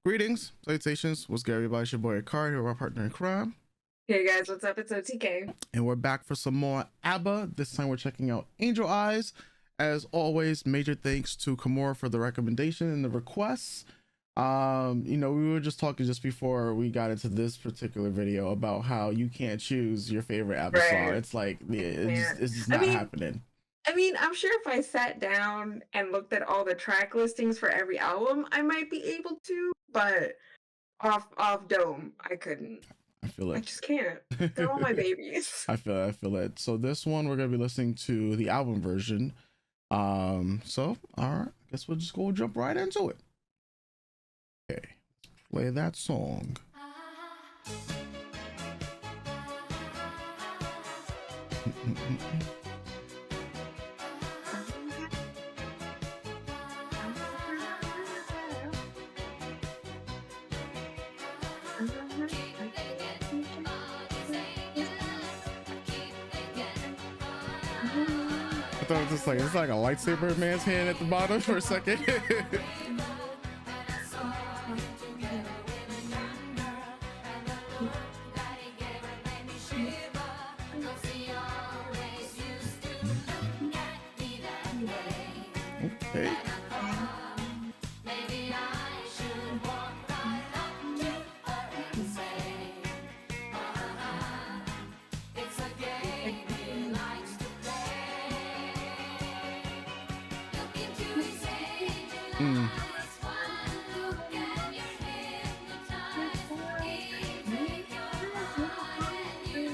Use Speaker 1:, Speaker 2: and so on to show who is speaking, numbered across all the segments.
Speaker 1: Greetings, salutations. What's good, everybody? It's your boy Akari, here with our partner in crime.
Speaker 2: Hey guys, what's up? It's OTK.
Speaker 1: And we're back for some more Abba. This time we're checking out Angel Eyes. As always, major thanks to Kimura for the recommendation and the requests. We were just talking just before we got into this particular video about how you can't choose your favorite Abba song. It's like, it's just not happening.
Speaker 2: I'm sure if I sat down and looked at all the track listings for every album, I might be able to, but off dome, I couldn't.
Speaker 1: I feel it.
Speaker 2: I just can't. They're all my babies.
Speaker 1: I feel it. So this one we're gonna be listening to the album version. So all right, I guess we'll just go jump right into it. Okay, let's play that song. I thought it was just like it's like a lightsaber in man's hand at the bottom for a second. Okay.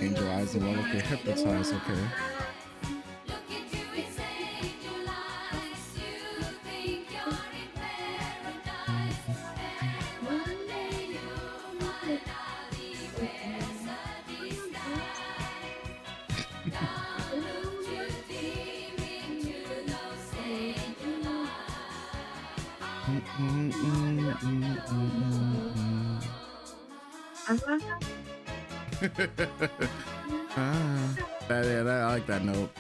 Speaker 1: Angel Eyes and Lyrical hypnotize, okay. I like that note.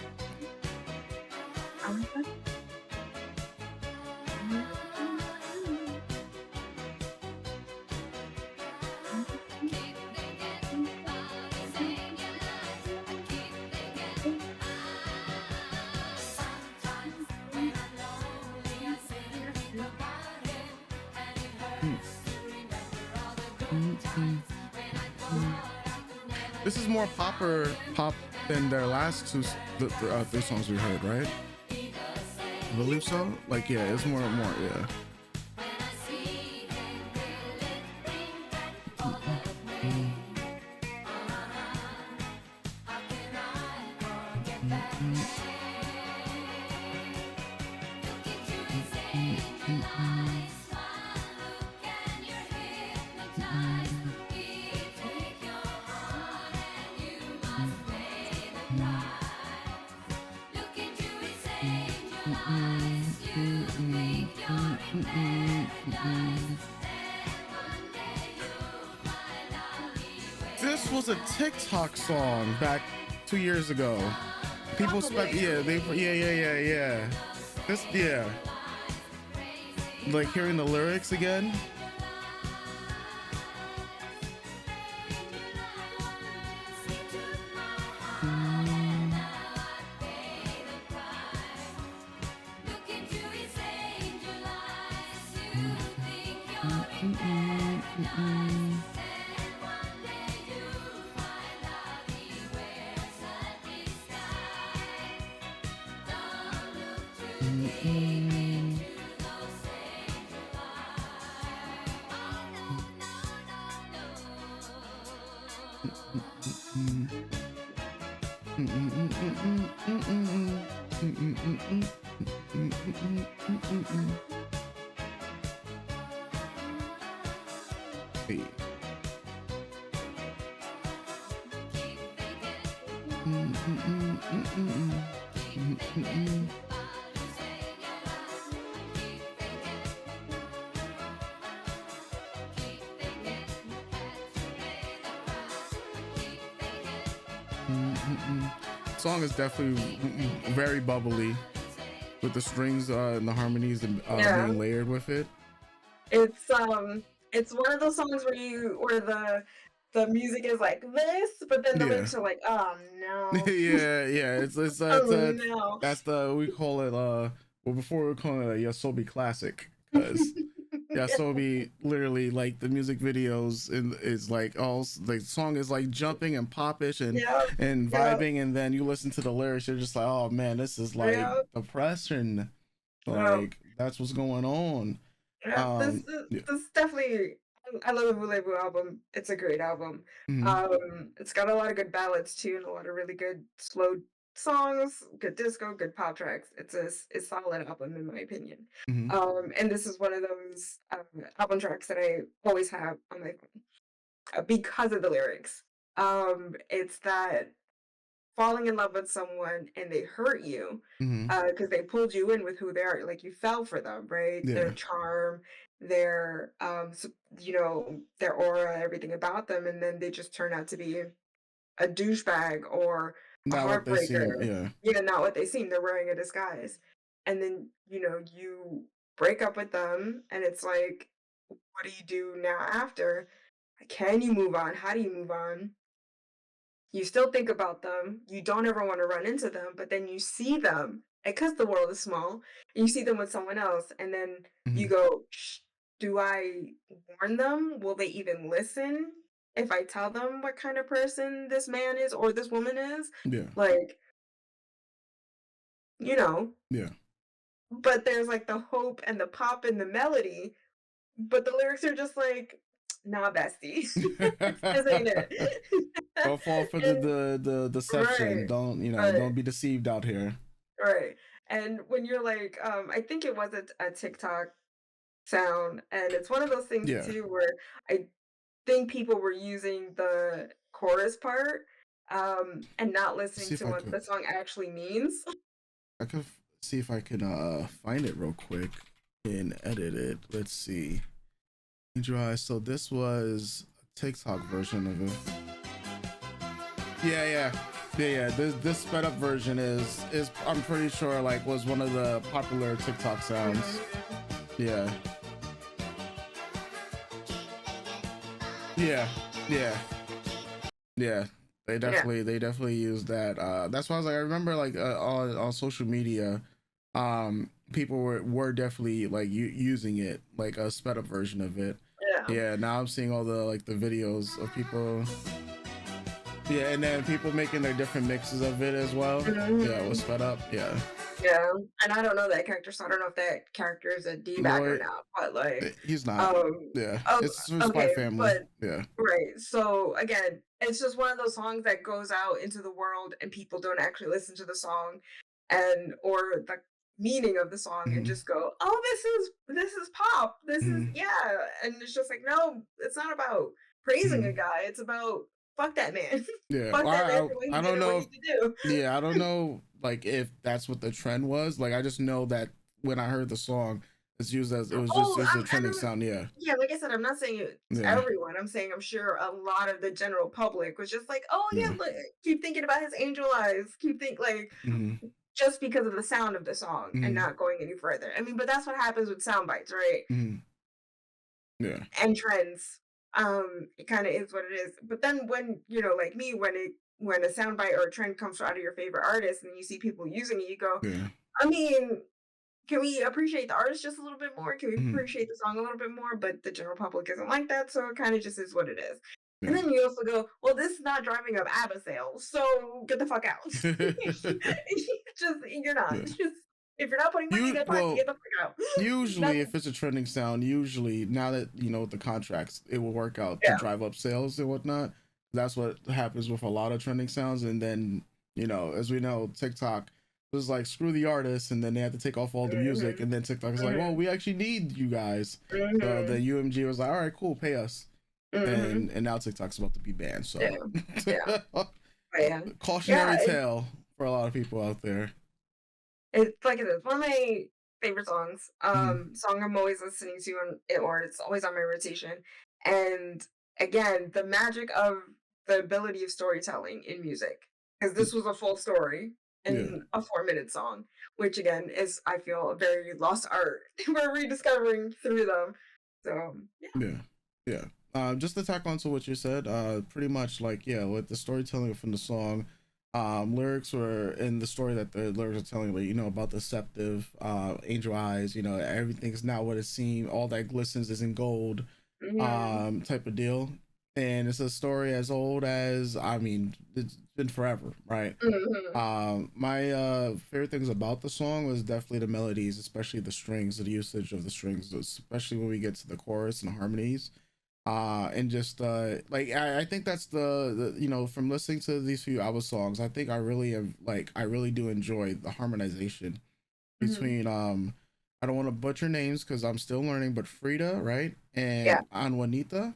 Speaker 1: This is more pop than their last three songs we heard, right? I believe so. Like, yeah, it's more, yeah. This was a TikTok song back 2 years ago. People spent yeah. This like hearing the lyrics again. Song is definitely very bubbly with the strings and the harmonies and being layered with it.
Speaker 2: It's It's one of those songs where the music is like this, but then the
Speaker 1: Yeah.
Speaker 2: lyrics are like, "Oh, no.
Speaker 1: Yeah, yeah.
Speaker 2: Oh, no."
Speaker 1: That's the we call it well before we were calling it a Yosobi classic because Yosobi literally like the music videos is like all like the song is like jumping and popish
Speaker 2: Yeah,
Speaker 1: and
Speaker 2: yeah,
Speaker 1: vibing, and then you listen to the lyrics, you're just like, oh man, this is like
Speaker 2: yeah,
Speaker 1: depression.
Speaker 2: yeah.
Speaker 1: Like that's what's going on.
Speaker 2: Yeah,
Speaker 1: Um, yeah.
Speaker 2: this is definitely I love the Voulez-Vous album. It's a great album.
Speaker 1: Mhm.
Speaker 2: It's got a lot of good ballads too, and a lot of really good slow songs, good disco, good pop tracks. It's a solid album in my opinion.
Speaker 1: Mhm.
Speaker 2: And this is one of those album tracks that I always have on my phone because of the lyrics. It's that falling in love with someone and they hurt you
Speaker 1: Mhm.
Speaker 2: because they pulled you in with who they are, like you fell for them, right? Their
Speaker 1: Yeah.
Speaker 2: charm, their their aura, everything about them, and then they just turn out to be a douchebag or a
Speaker 1: Not what they seem.
Speaker 2: heartbreaker.
Speaker 1: Yeah.
Speaker 2: Yeah, not what they seem. They're wearing a disguise. And then, you break up with them and it's like, what do you do now after? Can you move on? How do you move on? You still think about them, you don't ever wanna run into them, but then you see them, because the world is small, you see them with someone else, and then you
Speaker 1: Mhm.
Speaker 2: go, "Shh, do I warn them? Will they even listen if I tell them what kind of person this man is or this woman is?"
Speaker 1: Yeah.
Speaker 2: Like, you know,
Speaker 1: Yeah.
Speaker 2: but there's, like, the hope and the pop and the melody, but the lyrics are just like, "Nah, bestie, this ain't it."
Speaker 1: Don't fall for
Speaker 2: And
Speaker 1: the deception.
Speaker 2: right,
Speaker 1: Don't
Speaker 2: right.
Speaker 1: don't be deceived out here.
Speaker 2: Right. And when you're like, I think it was a TikTok sound, and it's one of those things
Speaker 1: Yeah.
Speaker 2: too where I think people were using the chorus part, and not listening
Speaker 1: See if
Speaker 2: to
Speaker 1: I
Speaker 2: what
Speaker 1: could
Speaker 2: the song actually means.
Speaker 1: I could see if I can find it real quick and edit it. Let's see. Enjoy. So this was a TikTok version of it. Yeah, yeah. Yeah, yeah. This sped up version is I'm pretty sure like was one of the popular TikTok sounds.
Speaker 2: Mhm.
Speaker 1: Yeah. Yeah. Yeah. Yeah.
Speaker 2: Yeah.
Speaker 1: They definitely use that. That's why I was like I remember like on social media people were definitely like using it like a sped up version of it.
Speaker 2: Yeah.
Speaker 1: Yeah, now I'm seeing all the like the videos of people. Yeah, and then people making their different mixes of it as well. Yeah, it was
Speaker 2: Mhm.
Speaker 1: sped up. Yeah.
Speaker 2: Yeah. And I don't know that character, so I don't know if that character is a D-bag or
Speaker 1: No,
Speaker 2: not, but like,
Speaker 1: he's not.
Speaker 2: um,
Speaker 1: Yeah,
Speaker 2: oh,
Speaker 1: it's Spy
Speaker 2: okay,
Speaker 1: Family.
Speaker 2: but
Speaker 1: Yeah.
Speaker 2: right. So again, it's just one of those songs that goes out into the world and people don't actually listen to the song and or the meaning of the song and
Speaker 1: Hmm.
Speaker 2: just go, "Oh, this is pop. This is
Speaker 1: Hmm.
Speaker 2: yeah." And it's just like, "No, it's not about praising a
Speaker 1: Hmm.
Speaker 2: guy. It's about fuck that man.
Speaker 1: Yeah.
Speaker 2: Fuck that man for what
Speaker 1: I
Speaker 2: he
Speaker 1: don't
Speaker 2: didn't want
Speaker 1: know.
Speaker 2: you to do."
Speaker 1: Yeah, I don't know like if that's what the trend was. Like I just know that when I heard the song, it's used as it was just
Speaker 2: Oh,
Speaker 1: used as a trending sound. Yeah.
Speaker 2: yeah, like I said, I'm not saying it's
Speaker 1: Yeah.
Speaker 2: everyone. I'm saying I'm sure a lot of the general public was just like, "Oh
Speaker 1: Yeah.
Speaker 2: yeah, look, keep thinking about his angel eyes. Keep think like
Speaker 1: Hmm.
Speaker 2: just because of the sound of the song and
Speaker 1: Hmm.
Speaker 2: not going any further." I mean, but that's what happens with sound bites, right?
Speaker 1: Hmm. Yeah.
Speaker 2: And trends. It kind of is what it is. But then when, like me, when a sound bite or a trend comes out of your favorite artist and you see people using it, you go,
Speaker 1: Yeah.
Speaker 2: I mean, can we appreciate the artist just a little bit more? Can we
Speaker 1: Hmm.
Speaker 2: appreciate the song a little bit more? But the general public isn't like that, so it kind of just is what it is. And
Speaker 1: Yeah.
Speaker 2: then you also go, well, this is not driving up Abba sales, so get the fuck out. Just you're not.
Speaker 1: Yeah.
Speaker 2: Just if you're not putting money in
Speaker 1: You
Speaker 2: their pocket,
Speaker 1: well,
Speaker 2: get the fuck out.
Speaker 1: usually
Speaker 2: That's
Speaker 1: if it's a trending sound, usually now that you know the contracts, it will work out to
Speaker 2: yeah.
Speaker 1: drive up sales and whatnot. That's what happens with a lot of trending sounds, and then as we know, TikTok was like screw the artists, and then they had to take off all the music,
Speaker 2: Hmm.
Speaker 1: and then TikTok is like, well,
Speaker 2: Hmm.
Speaker 1: we actually need you guys. So
Speaker 2: Hmm.
Speaker 1: then UMG was like, all right, cool, pay us,
Speaker 2: Hmm.
Speaker 1: and now TikTok's about to be banned.
Speaker 2: Yeah.
Speaker 1: So
Speaker 2: Yeah. But yeah. Yeah.
Speaker 1: cautionary tale for a lot of people out there.
Speaker 2: It's like it is one of my favorite songs.
Speaker 1: Mhm.
Speaker 2: Song I'm always listening to, or it's always on my rotation. And again, the magic of the ability of storytelling in music, because this was a full story
Speaker 1: Yeah,
Speaker 2: in a 4-minute song, which again is I feel a very lost art we're rediscovering through them. So yeah,
Speaker 1: yeah. Yeah. Just to tack on to what you said, pretty much like yeah, with the storytelling from the song, lyrics were in the story that the lyrics are telling, like about deceptive, angel eyes. Everything's not what it seems. All that glistens is in gold,
Speaker 2: Mhm.
Speaker 1: type of deal. And it's a story as old as it's been forever, right?
Speaker 2: Mhm.
Speaker 1: My favorite things about the song was definitely the melodies, especially the strings, the usage of the strings, especially when we get to the chorus and the harmonies. And just like I think that's the from listening to these few ABBA songs, I think I really have like I really do enjoy the harmonization
Speaker 2: Mhm.
Speaker 1: between I don't want to butcher names because I'm still learning, but Frida, right,
Speaker 2: Yeah.
Speaker 1: and Anjuanita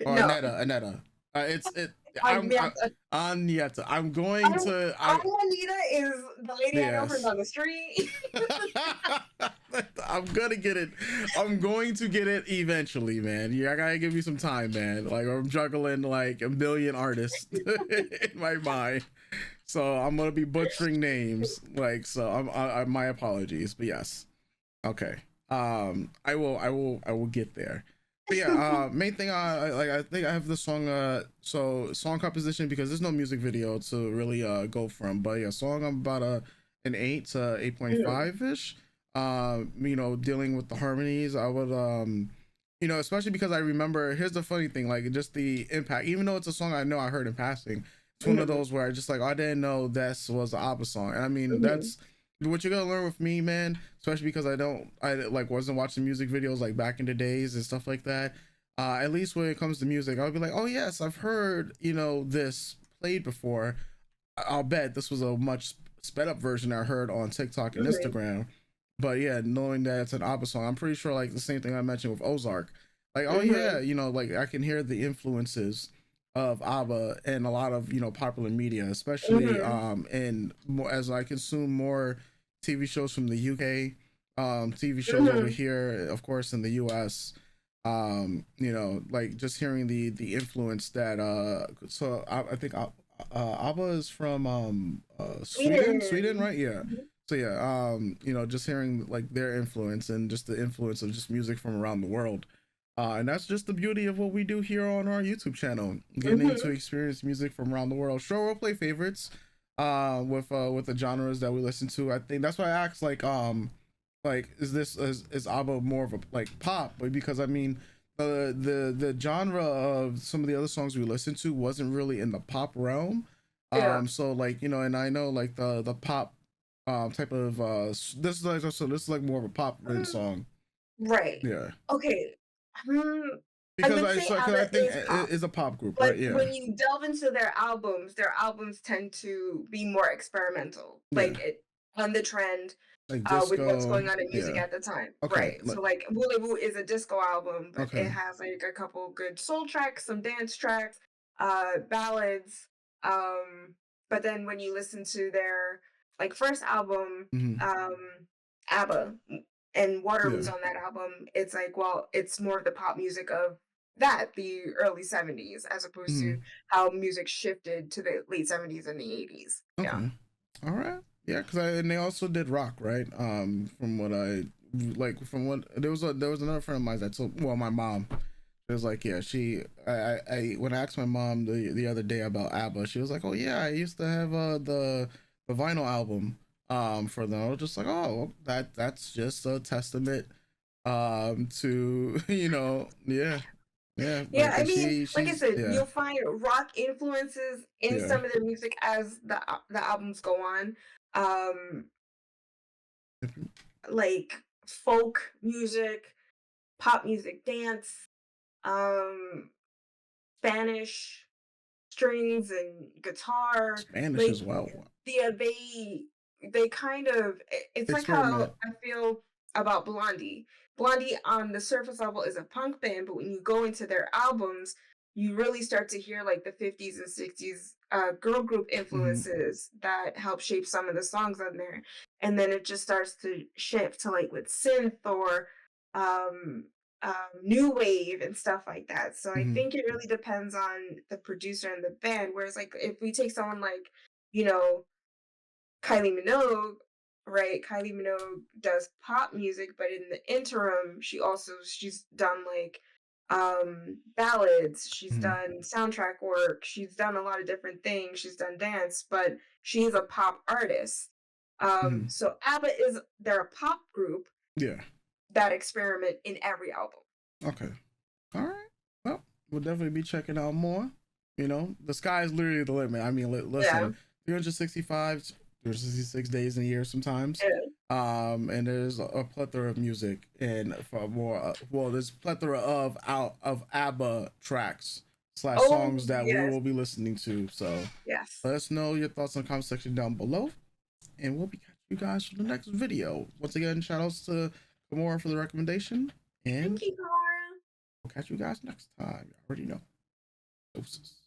Speaker 1: or
Speaker 2: No.
Speaker 1: Aneta. It's it. I'm
Speaker 2: Agneta.
Speaker 1: Anieta. I'm going to I
Speaker 2: Agneta is the lady I know from
Speaker 1: yes.
Speaker 2: down the street.
Speaker 1: I'm gonna get it. I'm going to get it eventually, man. Yeah, I gotta give you some time, man. Like I'm juggling like a million artists in my mind, so I'm gonna be butchering names. Like so, my apologies, but yes, okay. I will get there. But yeah, main thing I think I have the song so song composition because there's no music video to really go from. But yeah, song I'm about an 8 to
Speaker 2: Mhm.
Speaker 1: 8.5 ish. Dealing with the harmonies, I would especially because I remember. Here's the funny thing, like just the impact. Even though it's a song I know I heard in passing, it's one of
Speaker 2: Mhm.
Speaker 1: those where I just like I didn't know this was an ABBA song. And I mean
Speaker 2: Mhm.
Speaker 1: that's what you're gonna learn with me, man, especially because I like wasn't watching music videos like back in the days and stuff like that. At least when it comes to music, I'll be like, oh yes, I've heard this played before. I'll bet this was a much sped up version I heard on TikTok and
Speaker 2: Mhm.
Speaker 1: Instagram. But yeah, knowing that it's an ABBA song, I'm pretty sure like the same thing I mentioned with Ozark. Like, oh yeah,
Speaker 2: Mhm.
Speaker 1: like I can hear the influences of ABBA and a lot of popular media, especially
Speaker 2: Mhm.
Speaker 1: and more as I consume more TV shows from the UK, TV shows over
Speaker 2: Mhm.
Speaker 1: here, of course, in the US. Like just hearing the influence that so I think Abba is from Sweden,
Speaker 2: Sweden.
Speaker 1: right? Yeah.
Speaker 2: Mhm.
Speaker 1: So yeah, just hearing like their influence and just the influence of just music from around the world. And that's just the beauty of what we do here on our YouTube channel, getting to
Speaker 2: Mhm.
Speaker 1: experience music from around the world. Sure, we'll play favorites with the genres that we listen to. I think that's why I asked like is ABBA more of a like pop? But because I mean the genre of some of the other songs we listened to wasn't really in the pop realm.
Speaker 2: Yeah.
Speaker 1: So like and I know like the pop type of this is like more of a pop written
Speaker 2: Mm,
Speaker 1: song.
Speaker 2: right.
Speaker 1: Yeah.
Speaker 2: Okay. Hmm, I
Speaker 1: Because
Speaker 2: would
Speaker 1: I
Speaker 2: say
Speaker 1: so cause
Speaker 2: ABBA
Speaker 1: I think
Speaker 2: is pop,
Speaker 1: it is a pop group,
Speaker 2: but
Speaker 1: right? Yeah.
Speaker 2: when you delve into their albums tend to be more experimental,
Speaker 1: Yeah.
Speaker 2: like it on the trend,
Speaker 1: Like
Speaker 2: with what's
Speaker 1: disco.
Speaker 2: going on in music
Speaker 1: Yeah.
Speaker 2: at the time.
Speaker 1: Okay.
Speaker 2: Right. So like Voulez-Vous is a disco album, but it
Speaker 1: Okay.
Speaker 2: has like a couple good soul tracks, some dance tracks, ballads. Um, but then when you listen to their like first album,
Speaker 1: Hmm.
Speaker 2: um, ABBA, and Water who's
Speaker 1: Yeah.
Speaker 2: on that album, it's like, well, it's more of the pop music of the early 70s, as opposed to
Speaker 1: Hmm.
Speaker 2: how music shifted to the late 70s and the 80s. Yeah.
Speaker 1: Okay. All right. Yeah, and they also did rock, right? From what I like, from what there was another friend of mine that told, well, my mom. It was like, yeah, I when I asked my mom the other day about ABBA, she was like, oh yeah, I used to have the vinyl album for them. I was just like, oh, that's just a testament to yeah, yeah,
Speaker 2: Yeah,
Speaker 1: like
Speaker 2: I
Speaker 1: 'cause
Speaker 2: mean, like I
Speaker 1: she's
Speaker 2: said,
Speaker 1: yeah,
Speaker 2: you'll find rock influences in
Speaker 1: yeah.
Speaker 2: some of their music as the albums go on. Um, like folk music, pop music, dance, um, Spanish strings and guitar.
Speaker 1: Spanish
Speaker 2: Like
Speaker 1: as well.
Speaker 2: yeah, they kind of it's like how
Speaker 1: Experiment.
Speaker 2: I feel about Blondie. Blondie on the surface level is a punk band, but when you go into their albums, you really start to hear like the 50s and 60s girl group
Speaker 1: Hmm.
Speaker 2: influences that help shape some of the songs on there. And then it just starts to shift to like with synth or um new wave and stuff like that. So I
Speaker 1: Hmm.
Speaker 2: think it really depends on the producer and the band. Whereas like if we take someone like, you know, Kylie Minogue, right? Kylie Minogue does pop music, but in the interim, she's done like ballads, she's
Speaker 1: Mhm.
Speaker 2: done soundtrack work, she's done a lot of different things, she's done dance, but she's a pop artist.
Speaker 1: Mhm.
Speaker 2: So ABBA they're a pop group
Speaker 1: Yeah.
Speaker 2: that experiment in every album.
Speaker 1: Okay. All right. Well, we'll definitely be checking out more. You know, the sky is literally the limit. I mean,
Speaker 2: Yeah.
Speaker 1: listen, 365, 366 days in a year sometimes.
Speaker 2: Yeah.
Speaker 1: And there's a plethora of music and for more, well, there's plethora of ABBA tracks slash
Speaker 2: Oh,
Speaker 1: songs that we
Speaker 2: yes.
Speaker 1: will be listening to. So
Speaker 2: Yes.
Speaker 1: let us know your thoughts in the comment section down below. And we'll be catching you guys for the next video. Once again, shout outs to Gamora for the recommendation.
Speaker 2: Thank
Speaker 1: And
Speaker 2: you, Laura.
Speaker 1: we'll catch you guys next time. You already know. Doses.